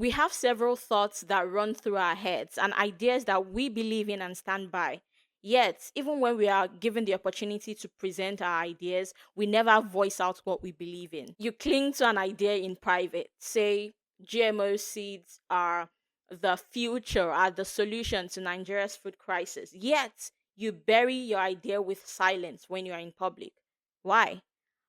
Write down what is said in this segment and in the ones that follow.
We have several thoughts that run through our heads and ideas that we believe in and stand by. Yet, even when we are given the opportunity to present our ideas, we never voice out what we believe in. You cling to an idea in private, say GMO seeds are the future, are the solution to Nigeria's food crisis. Yet, you bury your idea with silence when you are in public. Why?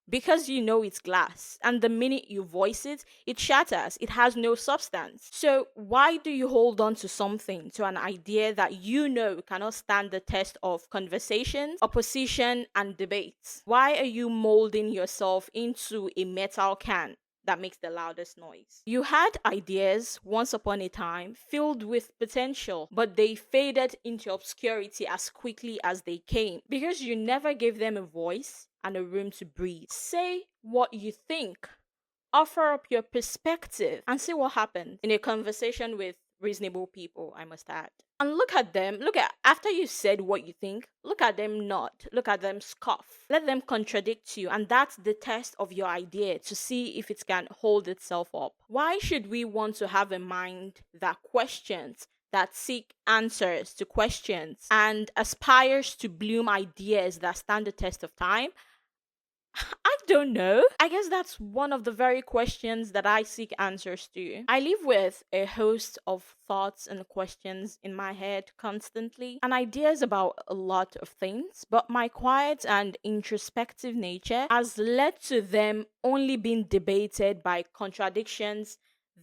Because you know it's glass, and the minute you voice it, it shatters. It has no substance. So, why do you hold on to something, to an idea that you know cannot stand the test of conversations, opposition, and debates? Why are you molding yourself into a metal can that makes the loudest noise? You had ideas once upon a time filled with potential, but they faded into obscurity as quickly as they came because you never gave them a voice and a room to breathe. Say what you think, offer up your perspective, and see what happens in a conversation with reasonable people, I must add. And look at them, after you said what you think, look at them nod, look at them scoff. Let them contradict you, and that's the test of your idea to see if it can hold itself up. Why should we want to have a mind that questions, that seek answers to questions, and aspires to bloom ideas that stand the test of time? I don't know. I guess that's one of the very questions that I seek answers to. I live with a host of thoughts and questions in my head constantly and ideas about a lot of things, but my quiet and introspective nature has led to them only being debated by contradictions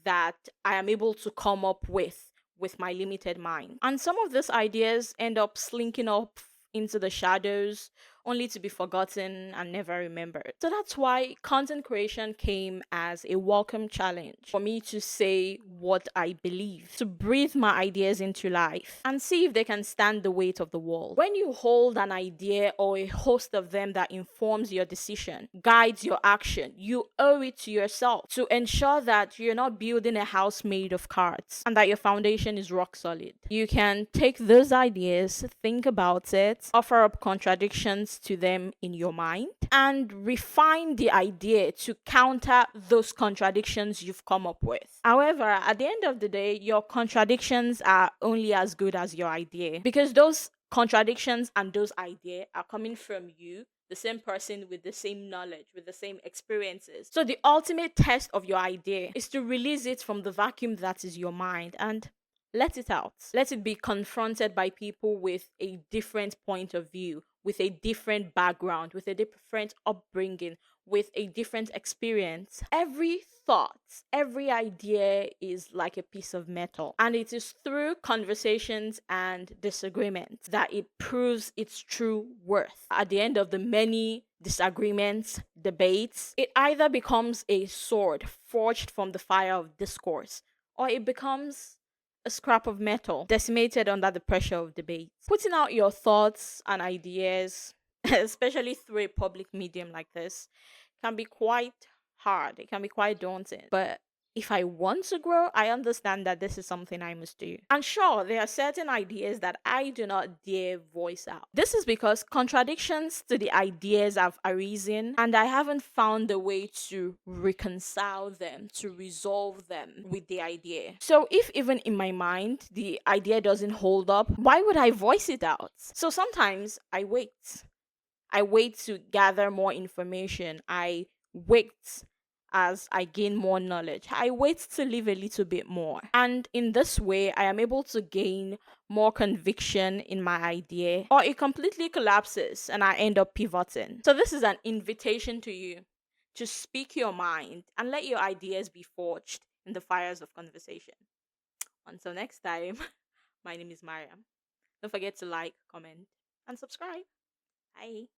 that I am able to come up with my limited mind. And some of these ideas end up slinking up into the shadows only to be forgotten and never remembered. So that's why content creation came as a welcome challenge for me to say what I believe, to breathe my ideas into life and see if they can stand the weight of the world. When you hold an idea or a host of them that informs your decision, guides your action, you owe it to yourself to ensure that you're not building a house made of cards and that your foundation is rock solid. You can take those ideas, think about it, offer up contradictions to them in your mind, and refine the idea to counter those contradictions you've come up with. However, at the end of the day, your contradictions are only as good as your idea because those contradictions and those ideas are coming from you, the same person with the same knowledge, with the same experiences. So the ultimate test of your idea is to release it from the vacuum that is your mind and let it out. Let it be confronted by people with a different point of view, with a different background, with a different upbringing, with a different experience. Every thought, every idea is like a piece of metal. And it is through conversations and disagreements that it proves its true worth. At the end of the many disagreements, debates, it either becomes a sword forged from the fire of discourse, or it becomes a scrap of metal decimated under the pressure of debate. Putting out your thoughts and ideas, especially through a public medium like this, can be quite hard. It can be quite daunting. But if I want to grow, I understand that this is something I must do. And sure, there are certain ideas that I do not dare voice out. This is because contradictions to the ideas have arisen, and I haven't found a way to reconcile them, to resolve them with the idea. So, if even in my mind the idea doesn't hold up, why would I voice it out? So, sometimes I wait. I wait to gather more information. I wait as I gain more knowledge. I wait to live a little bit more. And in this way, I am able to gain more conviction in my idea, or it completely collapses and I end up pivoting. So, this is an invitation to you to speak your mind and let your ideas be forged in the fires of conversation. Until next time, my name is Maryam. Don't forget to like, comment, and subscribe. Bye.